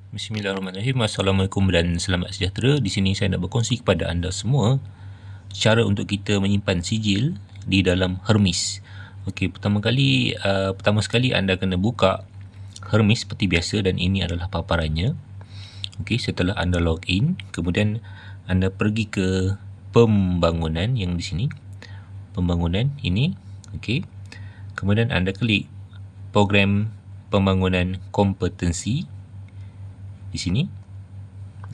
Bismillahirrahmanirrahim. Assalamualaikum dan selamat sejahtera. Di sini saya nak berkongsi kepada anda semua cara untuk kita menyimpan sijil di dalam Hermes. Okey, pertama sekali anda kena buka Hermes seperti biasa dan ini adalah paparannya. Okey, setelah anda login, kemudian anda pergi ke pembangunan yang di sini. Pembangunan ini, okey. Kemudian anda klik program pembangunan kompetensi di sini.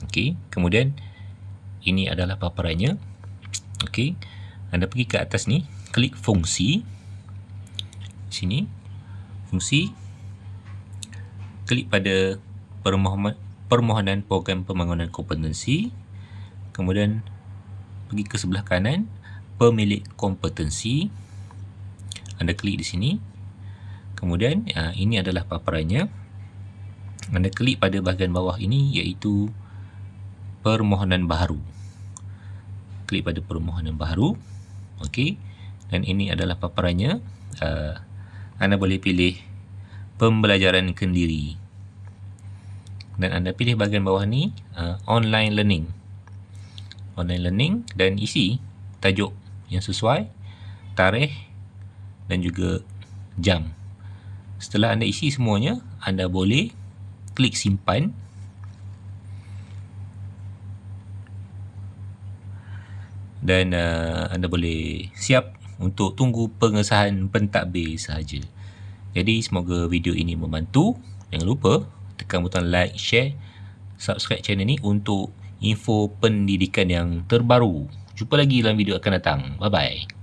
Okey, kemudian ini adalah paparannya. Okey, anda pergi ke atas ni, klik fungsi. Sini, fungsi. Klik pada permohonan program pembangunan kompetensi. Kemudian pergi ke sebelah kanan, pemilik kompetensi. Anda klik di sini. Kemudian ini adalah paparannya. Anda klik pada bahagian bawah ini iaitu permohonan baharu. Klik pada permohonan baharu. Okey. Dan ini adalah paparannya. Anda boleh pilih pembelajaran kendiri. Dan anda pilih bahagian bawah ni online learning. Online learning dan isi tajuk yang sesuai, tarikh dan juga jam. Setelah anda isi semuanya, anda boleh klik simpan. Dan anda boleh siap untuk tunggu pengesahan pentadbir sahaja. Jadi semoga video ini membantu. Jangan lupa tekan butang like, share, subscribe channel ni untuk info pendidikan yang terbaru. Jumpa lagi dalam video akan datang. Bye bye.